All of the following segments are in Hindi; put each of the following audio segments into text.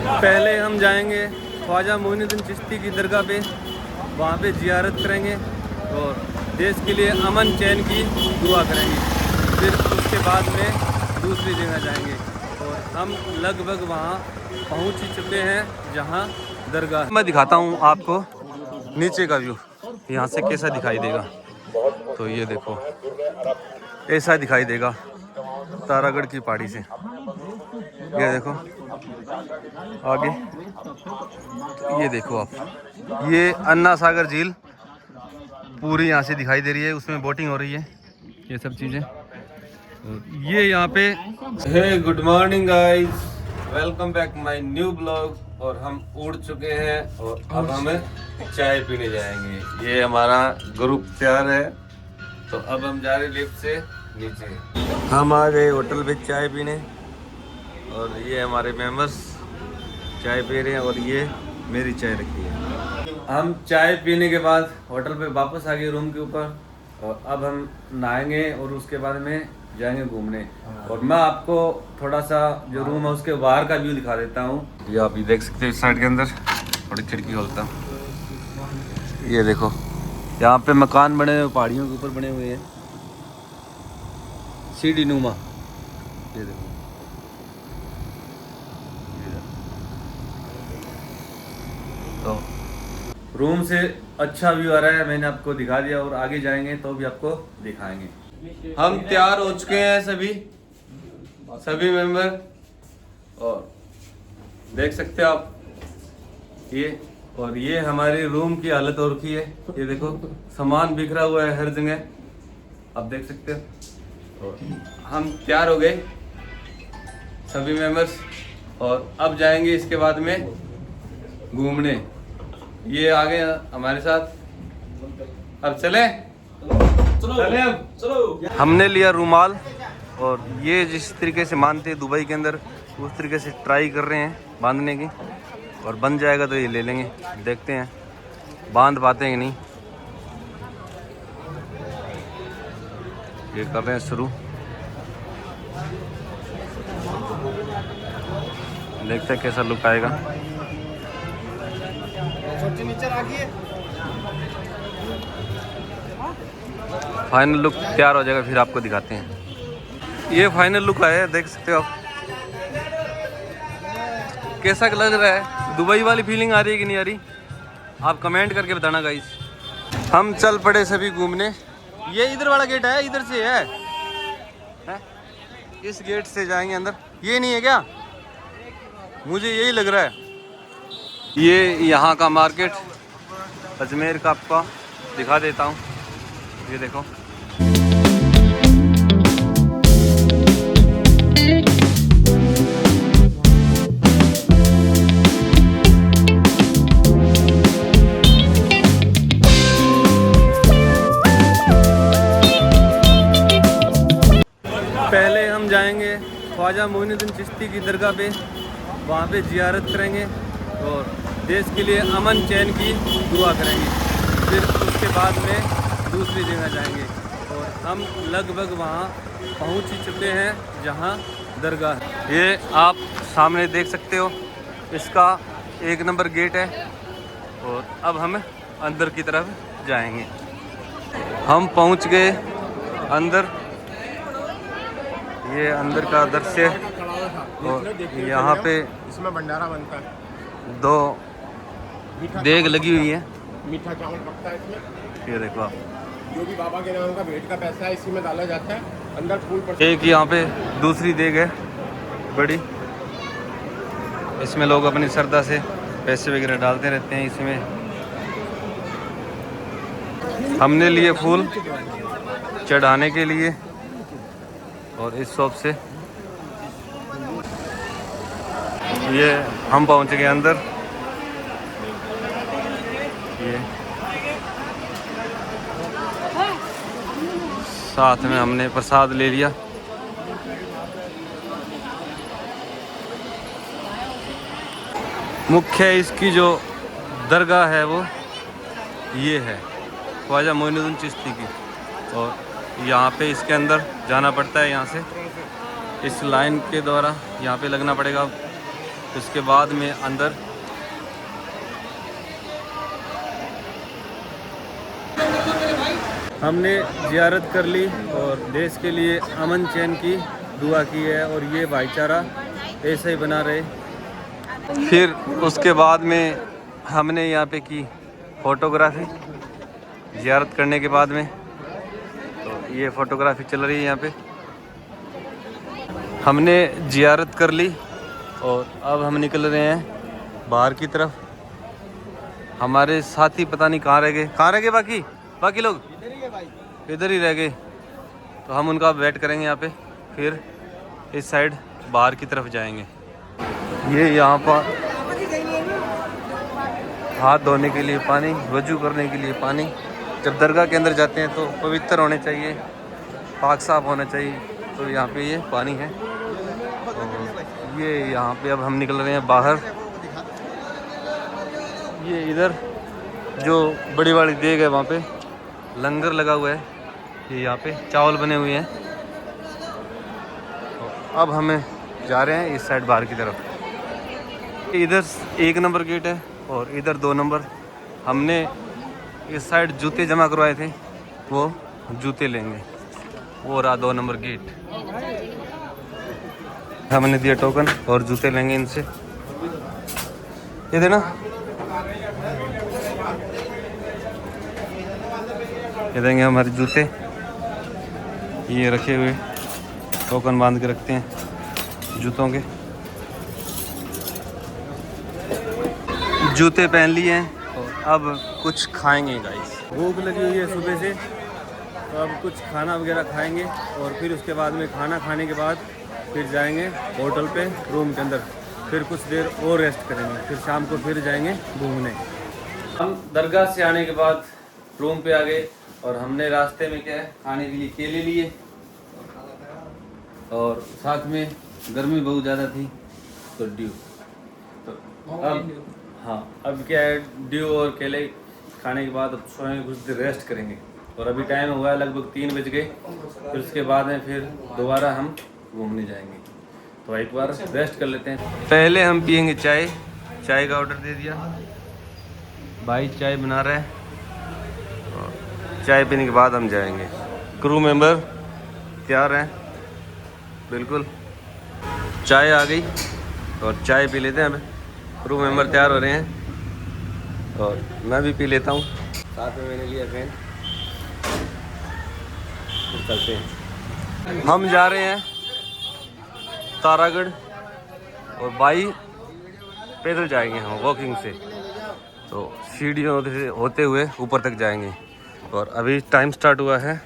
पहले हम जाएंगे ख्वाजा मोइनुद्दीन चिश्ती की दरगाह पे, वहाँ पे ज़ियारत करेंगे और देश के लिए अमन चैन की दुआ करेंगे। फिर उसके बाद में दूसरी जगह जाएंगे और हम लगभग वहाँ पहुँच ही चुके हैं जहाँ दरगाह। मैं दिखाता हूँ आपको नीचे का व्यू, यहाँ से कैसा दिखाई देगा। तो ये देखो, ऐसा दिखाई देगा तारागढ़ की पहाड़ी से। ये देखो आगे, ये देखो आप, ये अन्ना सागर झील पूरी यहाँ से दिखाई दे रही है, उसमें बोटिंग हो रही है, ये सब चीज़ें। ये यहाँ पे है। Good morning guys, welcome back my new blog. और हम उड़ चुके हैं और अब हमें चाय पीने जाएंगे। ये हमारा ग्रुप तैयार है, तो अब हम जा रहे लिफ्ट से नीचे। हम आ गए होटल पे चाय पीने और ये हमारे मेंबर्स चाय पी रहे हैं और ये मेरी चाय रखी है। हम चाय पीने के बाद होटल पे वापस आ गए रूम के ऊपर और अब हम नहाएंगे और उसके बाद में जाएंगे घूमने। और मैं आपको थोड़ा सा जो रूम है उसके बाहर का व्यू दिखा देता हूँ। ये आप ये देख सकते हैं, इस साइड के अंदर थोड़ी खिड़की खोलता हूँ। ये देखो, यहाँ पे मकान बने हुए पहाड़ियों के ऊपर बने हुए हैं, सीढ़ी नुमा। ये देखो, तो रूम से अच्छा व्यू आ रहा है, मैंने आपको दिखा दिया और आगे जाएंगे तो भी आपको दिखाएंगे। हम तैयार हो चुके हैं सभी मेंबर, और देख सकते हो आप ये। और ये हमारी रूम की हालत हो रखी है, ये देखो सामान बिखरा हुआ है हर जगह, आप देख सकते हो। और हम तैयार हो गए सभी मेंबर्स और अब जाएंगे इसके बाद में घूमने। ये आ गए हमारे साथ, अब चले चलो। हमने लिया रुमाल और ये जिस तरीके से मानते हैं दुबई के अंदर, उस तरीके से ट्राई कर रहे हैं बांधने की, और बन जाएगा तो ये ले लेंगे। देखते हैं बांध पाते हैं कि नहीं। ये कर रहे हैं शुरू, देखते हैं कैसा लुक आएगा। फाइनल लुक तैयार हो जाएगा फिर आपको दिखाते हैं। ये फाइनल लुक आया, देख सकते हो आप। कैसा लग रहा है? दुबई वाली फीलिंग आ रही है कि नहीं आ रही? आप कमेंट करके बताना गाइस। हम चल पड़े सभी घूमने। ये इधर वाला गेट है, इधर से है? इस गेट से जाएंगे अंदर। ये नहीं है क्या? मुझे यही लग रहा है। ये यहाँ का मार्केट अजमेर का आपका दिखा देता हूँ। ये देखो, पहले हम जाएंगे ख्वाजा मोइनुद्दीन चिश्ती की दरगाह पे, वहाँ पे ज़ियारत करेंगे और देश के लिए अमन चैन की दुआ करेंगे। फिर उसके बाद में दूसरी जगह जाएंगे और हम लगभग वहाँ पहुँच ही चुके हैं जहाँ दरगाह है। ये आप सामने देख सकते हो, इसका 1 नंबर गेट है और अब हम अंदर की तरफ जाएंगे। हम पहुँच गए अंदर, ये अंदर का दृश्य। और यहाँ पे इसमें भंडारा बनता है, 2 देग लगी हुई है, मीठा चावल पकता है इसमें। ये देखो आप, जो भी बाबा के नाम का भेंट का पैसा है इसी में डाला जाता है। अंदर फूल पर एक यहाँ पे दूसरी देग है बड़ी, इसमें लोग अपनी श्रद्धा से पैसे वगैरह डालते रहते हैं। इसमें हमने लिए फूल चढ़ाने के लिए और इस शॉप से ये हम पहुँच गए अंदर। ये साथ में हमने प्रसाद ले लिया। मुख्य इसकी जो दरगाह है वो ये है ख्वाजा मोइनुद्दीन चिश्ती की, और यहाँ पे इसके अंदर जाना पड़ता है। यहाँ से इस लाइन के द्वारा यहाँ पे लगना पड़ेगा उसके बाद में अंदर हमने ज़ियारत कर ली और देश के लिए अमन चैन की दुआ की है और ये भाईचारा ऐसे ही बना रहे। फिर उसके बाद में हमने यहाँ पे की फ़ोटोग्राफ़ी ज़ियारत करने के बाद में। तो ये फ़ोटोग्राफ़ी चल रही है यहाँ पे। हमने ज़ियारत कर ली और अब हम निकल रहे हैं बाहर की तरफ। हमारे साथी पता नहीं कहाँ रह गए बाकी लोग इधर ही रह गए। तो हम उनका वेट करेंगे यहाँ पे, फिर इस साइड बाहर की तरफ जाएंगे। ये यहाँ पर हाथ धोने के लिए पानी, वजू करने के लिए पानी। जब दरगाह के अंदर जाते हैं तो पवित्र होने चाहिए, पाक साफ होना चाहिए। तो यहाँ पे ये पानी है और ये यहाँ पे अब हम निकल रहे हैं बाहर। ये इधर जो बड़ी वाली देग है वहाँ पे लंगर लगा हुआ है। ये यहाँ पे चावल बने हुए हैं। तो अब हमें जा रहे हैं इस साइड बाहर की तरफ। इधर 1 नंबर गेट है और इधर 2 नंबर। हमने इस साइड जूते जमा करवाए थे, वो जूते लेंगे। वो रहा 2 नंबर गेट। हमने दिया टोकन और जूते लेंगे इनसे। ये देना, ये देंगे हमारे जूते। ये रखे हुए टोकन बांध के रखते हैं जूतों के। जूते पहन लिए हैं और अब कुछ खाएंगे गाइस। भूख लगी हुई है सुबह से, तो अब कुछ खाना वगैरह खाएंगे और फिर उसके बाद में खाना खाने के बाद फिर जाएंगे होटल पे रूम के अंदर। फिर कुछ देर और रेस्ट करेंगे, फिर शाम को फिर जाएंगे घूमने। हम दरगाह से आने के बाद रूम पे आ गए और हमने रास्ते में क्या है खाने के लिए केले लिए और साथ में गर्मी बहुत ज़्यादा थी तो ड्यू। तो अब क्या है, ड्यू और केले खाने के बाद अब सोएंगे, कुछ देर रेस्ट करेंगे। और अभी टाइम हुआ है लगभग 3 बज गए। फिर उसके बाद में फिर दोबारा हम घूमने जाएंगे। तो एक बार रेस्ट कर लेते हैं। पहले हम पियेंगे चाय। चाय का ऑर्डर दे दिया, भाई चाय बना रहा है। चाय पीने के बाद हम जाएंगे। क्रू मेंबर तैयार हैं बिल्कुल। चाय आ गई और चाय पी लेते हैं। अब क्रू मेंबर तैयार हो रहे हैं और मैं भी पी लेता हूँ। साथ में मैंने लिया फैन। चलते हैं। हम जा रहे हैं तारागढ़ और भाई पैदल जाएंगे हम वॉकिंग से। तो सीढ़ियों से होते हुए ऊपर तक जाएंगे। और अभी टाइम स्टार्ट हुआ है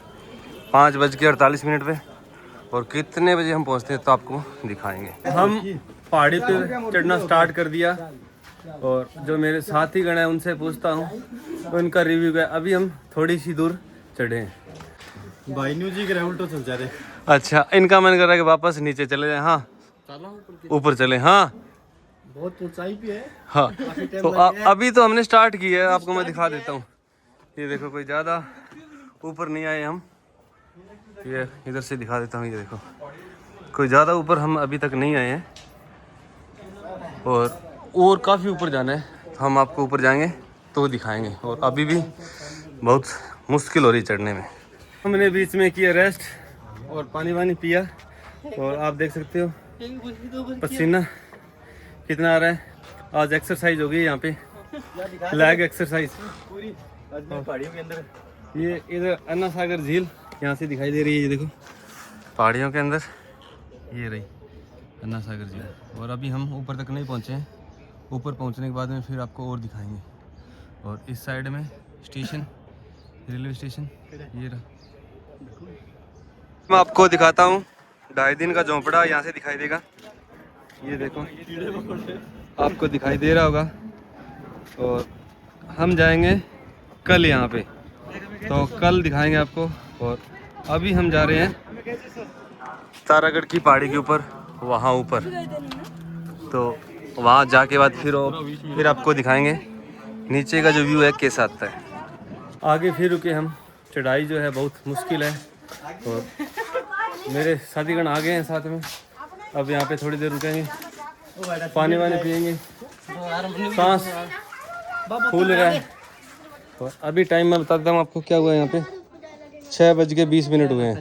5:48 पे और कितने बजे हम पहुंचते हैं तो आपको दिखाएंगे। हम पहाड़ी पे चढ़ना स्टार्ट कर दिया और जो मेरे साथी गण हैं उनसे पूछता हूं उनका रिव्यू है। अभी हम थोड़ी सी दूर चढ़े हैं। भाई न्यू जी के उल्टो चल जा रहे। अच्छा, इनका मन कर रहा है कि वापस नीचे चले जाए। हाँ ऊपर चले। हाँ बहुत ऊंचाई पे है। हाँ तो अभी तो हमने स्टार्ट की है, आपको मैं दिखा देता हूँ। ये देखो, कोई ज़्यादा ऊपर नहीं आए हम। ये इधर से दिखा देता हूँ। ये देखो, कोई ज़्यादा ऊपर हम अभी तक नहीं आए हैं और काफ़ी ऊपर जाना है। हम आपको ऊपर जाएंगे तो दिखाएंगे। और अभी भी बहुत मुश्किल हो रही चढ़ने में। हमने बीच में किया रेस्ट और पानी वानी पिया और आप देख सकते हो पसीना कितना आ रहा है। आज एक्सरसाइज हो गई यहाँ पे, लेग एक्सरसाइज पूरी पहाड़ियों के अंदर। ये इधर अन्ना सागर झील यहाँ से दिखाई दे रही है। ये देखो पहाड़ियों के अंदर ये रही अन्ना सागर झील। और अभी हम ऊपर तक नहीं पहुँचे हैं। ऊपर पहुँचने के बाद में फिर आपको और दिखाएंगे। और इस साइड में स्टेशन, रेलवे स्टेशन ये रहा। मैं आपको दिखाता हूँ 2.5 दिन का झोंपड़ा यहाँ से दिखाई देगा। ये देखो आपको दिखाई दे रहा होगा। और हम जाएंगे कल यहाँ पे, तो कल दिखाएंगे आपको। और अभी हम जा रहे हैं तारागढ़ की पहाड़ी के ऊपर, वहाँ ऊपर। तो वहाँ जाके बाद फिर आपको दिखाएंगे नीचे का जो व्यू है कैसा आता है। आगे फिर रुके हम। चढ़ाई जो है बहुत मुश्किल है और मेरे साथीगण आ गए हैं साथ में। अब यहाँ पे थोड़ी देर रुकेंगे पानी वानी पियेंगे, सांस फूल रहा है। और अभी टाइम मैं बताता हूँ आपको क्या हुआ है। यहाँ पे 6:20 हुए हैं।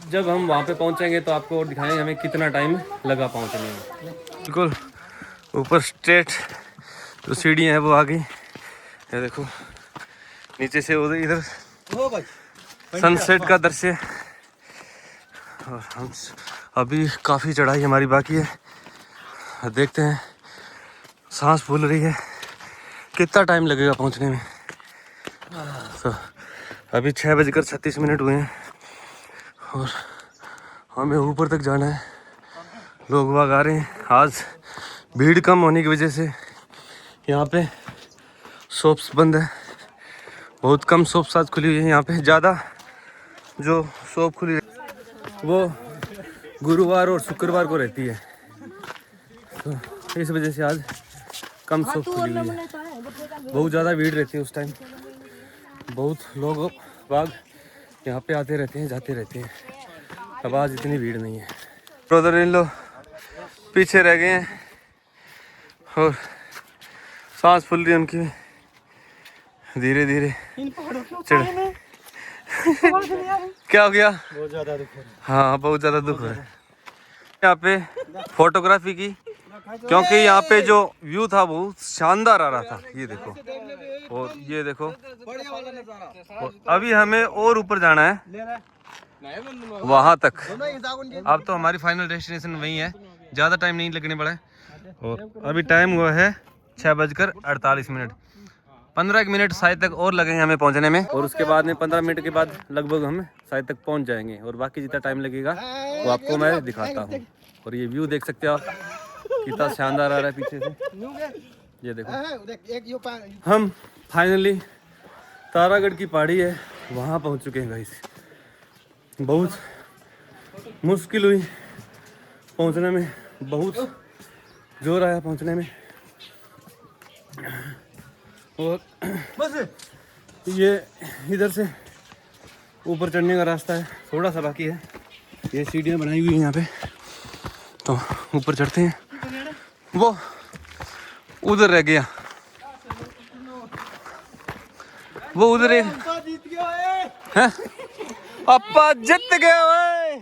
जब हम वहाँ पे पहुँचेंगे तो आपको और दिखाएंगे हमें कितना टाइम लगा पहुँचने में। बिल्कुल ऊपर स्ट्रेट जो सीढ़ियाँ हैं वो आ गई, ये देखो। नीचे से उधर इधर सनसेट का दृश्य। और हम अभी काफ़ी चढ़ाई हमारी बाकी है, देखते हैं। सांस फूल रही है, कितना टाइम लगेगा पहुंचने में। तो अभी 6:36 हुए हैं और हमें ऊपर तक जाना है। लोग बाग आ रहे हैं। आज भीड़ कम होने की वजह से यहाँ पे शॉप्स बंद है, बहुत कम शॉप्स आज खुली हुई है। यहाँ पे ज़्यादा जो शॉप खुली है वो गुरुवार और शुक्रवार को रहती है, तो इस वजह से आज कम शॉप खुली हुई है। बहुत ज़्यादा भीड़ रहती है उस टाइम, बहुत लोग बाग यहाँ पे आते रहते हैं, जाते रहते हैं। अब आज इतनी भीड़ नहीं है। ब्रदर इन लोग पीछे रह गए हैं और सांस फूल रही है उनकी, धीरे धीरे चढ़। क्या हो गया? बहुत ज़्यादा दुख हो रहा है। हाँ, बहुत ज़्यादा दुख है। यहाँ पे फोटोग्राफी की, क्योंकि यहाँ पे जो व्यू था वो शानदार आ रहा था। ये देखो, और ये देखो। और अभी हमें और ऊपर जाना है वहाँ तक। अब तो हमारी फाइनल डेस्टिनेशन वही है, ज़्यादा टाइम नहीं लगने वाला है। और अभी टाइम हुआ है 6:48। 15 मिनट शायद तक और लगेंगे हमें पहुंचने में, और उसके बाद में 15 मिनट के बाद लगभग हम शायद तक पहुंच जाएंगे। और बाकी जितना टाइम लगेगा वो आपको मैं दिखाता हूं। और ये व्यू देख सकते हो आप, कितना शानदार आ रहा है पीछे से। ये देखो, हम फाइनली तारागढ़ की पहाड़ी है वहाँ पहुँच चुके हैं गाइस। बहुत मुश्किल हुई पहुँचने में, बहुत जोर आया पहुँचने में। और ये इधर से ऊपर चढ़ने का रास्ता है, थोड़ा सा बाकी है। ये सीढ़ियाँ बनाई हुई हैं यहाँ पे, तो ऊपर चढ़ते हैं। वो उधर रह गया, वो उधर है। अप्पा जीत गए ओए,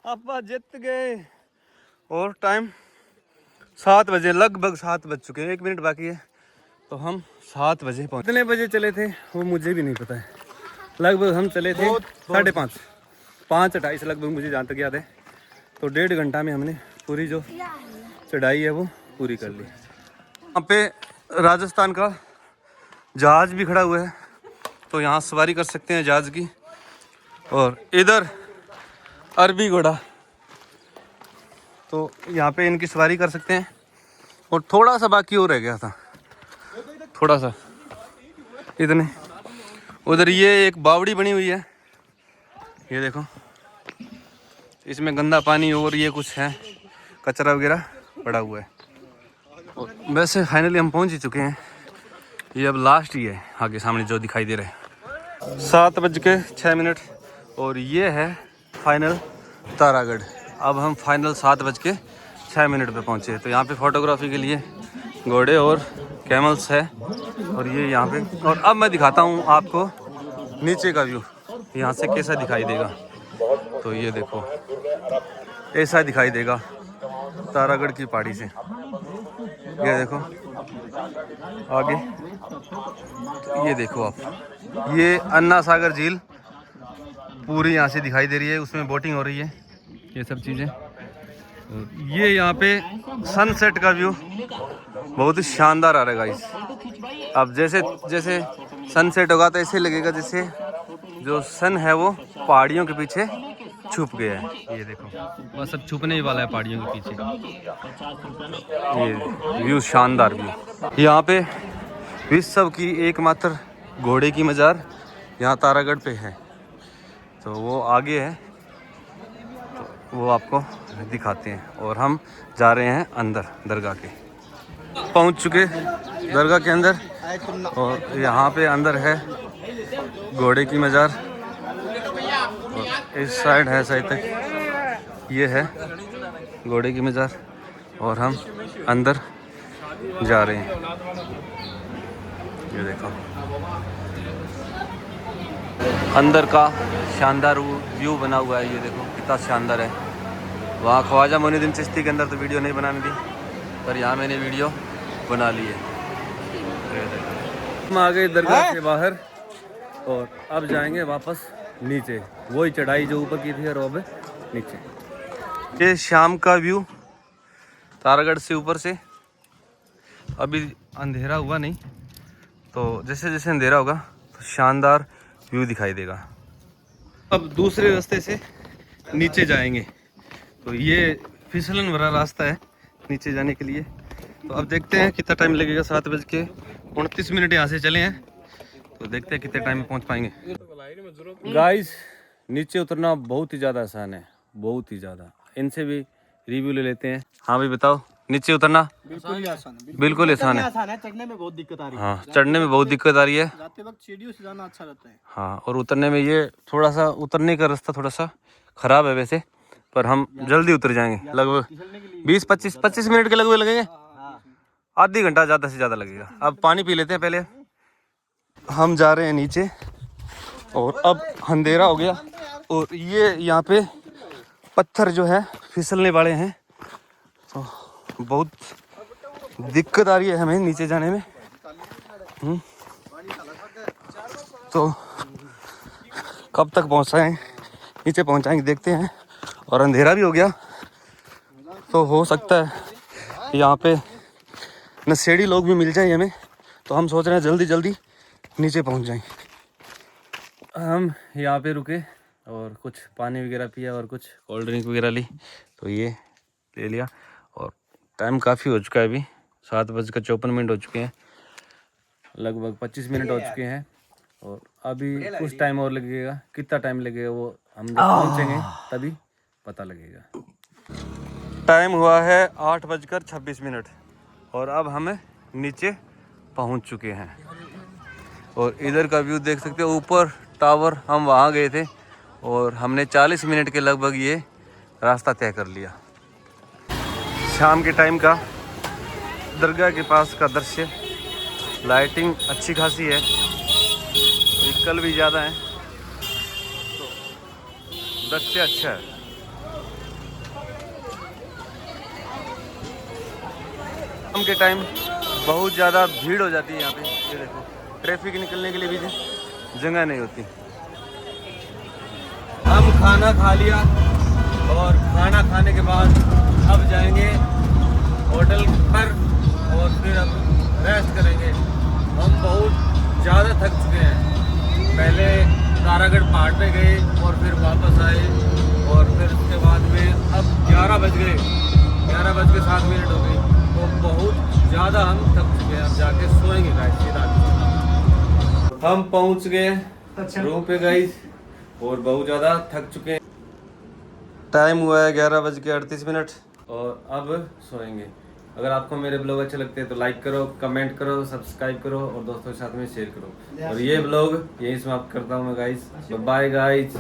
अप्पा जीत गए। और टाइम 7 बजे, लगभग 7 बज चुके हैं। 1 मिनट बाकी है, तो हम 7 बजे पहुँचे। कितने बजे चले थे वो मुझे भी नहीं पता है। लगभग हम चले थे 5:30, 5:28 लगभग मुझे जहाँ तक याद है। तो 1.5 घंटा में हमने पूरी जो चढ़ाई है वो पूरी कर ली। यहाँ पे राजस्थान का जहाज़ भी खड़ा हुआ है, तो यहाँ सवारी कर सकते हैं जहाज़ की। और इधर अरबी घोड़ा, तो यहाँ पे इनकी सवारी कर सकते हैं। और थोड़ा सा बाकी और रह गया था, थोड़ा सा इतने। उधर ये एक बावड़ी बनी हुई है, ये देखो। इसमें गंदा पानी और ये कुछ है, कचरा वगैरह पड़ा हुआ है। और वैसे फाइनली हम पहुंच ही चुके हैं। ये अब लास्ट ही है, आगे सामने जो दिखाई दे रहा है। 7:06 और ये है फाइनल तारागढ़। अब हम फाइनल 7:06 पे पहुँचे। तो यहाँ पे फोटोग्राफी के लिए घोड़े और कैमल्स है। और ये यहाँ पे, और अब मैं दिखाता हूँ आपको नीचे का व्यू, यहाँ से कैसा दिखाई देगा। तो ये देखो, ऐसा दिखाई देगा तारागढ़ की पहाड़ी से। ये देखो आगे, तो ये देखो आप, ये अन्ना सागर झील पूरी यहाँ से दिखाई दे रही है। उसमें बोटिंग हो रही है, ये सब चीज़ें। ये यहाँ पे सनसेट का व्यू बहुत ही शानदार आ रहा है गाइस। अब जैसे जैसे सनसेट होगा तो ऐसे लगेगा जैसे जो सन है वो पहाड़ियों के पीछे छुप गया है। ये देखो, बस अब छुपने ही वाला है पहाड़ियों के पीछे। ये व्यू शानदार व्यू। यहाँ पे विश्व की एकमात्र घोड़े की मज़ार यहाँ तारागढ़ पे है, तो वो आगे है, तो वो आपको दिखाते हैं। और हम जा रहे हैं अंदर दरगाह के। पहुँच चुके दरगाह के अंदर, और यहाँ पे अंदर है घोड़े की मज़ार। और इस साइड है शायद तक, ये है घोड़े की मज़ार। और हम अंदर जा रहे हैं। ये देखो अंदर का शानदार व्यू बना हुआ है। ये देखो कितना शानदार है। वहाँ ख्वाजा मोइनुद्दीन चिश्ती के अंदर तो वीडियो नहीं बनाने दी, पर यहाँ मैंने वीडियो बना ली है। हम आ गए दरगाह के बाहर और अब जाएंगे वापस नीचे। वही चढ़ाई जो ऊपर की थी और अब नीचे। ये शाम का व्यू तारागढ़ से ऊपर से। अभी अंधेरा हुआ नहीं, तो जैसे जैसे अंधेरा होगा तो शानदार व्यू दिखाई देगा। अब दूसरे रास्ते से नीचे जाएंगे, तो ये फिसलन भरा रास्ता है नीचे जाने के लिए। तो अब देखते हैं कितना टाइम लगेगा। 7:29 यहाँ से चले हैं, तो देखते हैं कितने टाइम में पहुँच पाएंगे। गाइस नीचे उतरना बहुत ही ज़्यादा आसान है, बहुत ही ज़्यादा। इनसे भी रिव्यू ले लेते हैं। हाँ भाई बताओ, नीचे उतरना बिल्कुल ही आसान है। बिल्कुल आसान है। आसान है, चढ़ने में बहुत दिक्कत आ रही है। हाँ चढ़ने में बहुत दिक्कत आ रही है। जाते वक्त सीढ़ियों से जाना अच्छा रहता है। हाँ और उतरने में ये थोड़ा सा, उतरने का रास्ता थोड़ा सा ख़राब है वैसे, पर हम जल्दी उतर जाएंगे। लगभग 20-25 मिनट के लगभग लगेंगे। आधी घंटा ज़्यादा से ज़्यादा लगेगा। अब पानी पी लेते हैं पहले। हम जा रहे हैं नीचे और अब अंधेरा हो गया और ये यहाँ पे पत्थर जो है फिसलने वाले हैं, तो बहुत दिक्कत आ रही है हमें नीचे जाने में। तो कब तक पहुँचाएँ, नीचे पहुँचाएंगे देखते हैं। और अंधेरा भी हो गया, तो हो सकता है यहाँ पे नशेड़ी लोग भी मिल जाए हमें, तो हम सोच रहे हैं जल्दी जल्दी नीचे पहुँच जाएं। हम यहाँ पे रुके और कुछ पानी वगैरह पिया और कुछ कोल्ड ड्रिंक वगैरह ली, तो ये ले लिया। और टाइम काफ़ी हो चुका है, अभी 7:54 हो चुके हैं, लगभग 25 मिनट हो चुके हैं। और अभी कुछ टाइम और लगेगा। कितना टाइम लगेगा वो हम जब पहुँचेंगे तभी पता लगेगा। टाइम हुआ है 8:26 और अब हम नीचे पहुंच चुके हैं। और इधर का व्यू देख सकते हो, ऊपर टावर। हम वहां गए थे और हमने 40 मिनट के लगभग ये रास्ता तय कर लिया। शाम के टाइम का दरगाह के पास का दृश्य, लाइटिंग अच्छी खासी है, व्हीकल भी ज़्यादा है, तो दृश्य अच्छा है। शाम के टाइम बहुत ज़्यादा भीड़ हो जाती है यहाँ पे। ये देखो ट्रैफिक निकलने के लिए भी जगह नहीं होती। हम खाना खा लिया और खाना खाने के बाद अब जाएंगे होटल पर और फिर अब रेस्ट करेंगे। हम बहुत ज़्यादा थक चुके हैं। पहले तारागढ़ पहाड़ पे गए और फिर वापस आए और फिर उसके बाद में अब 11 बज गए, 11:07 हो गई, तो बहुत ज़्यादा हम थक चुके हैं। अब जाके सोएंगे गाइस सीधा। हम पहुंच गए रूम पे गाइस और बहुत ज़्यादा थक चुके हैं। टाइम हुआ है 11:38 और अब सोएंगे। अगर आपको मेरे ब्लॉग अच्छे लगते हैं तो लाइक करो, कमेंट करो, सब्सक्राइब करो और दोस्तों के साथ में शेयर करो। और ये ब्लॉग यहीं समाप्त करता हूँ मैं गाइस। Bye guys.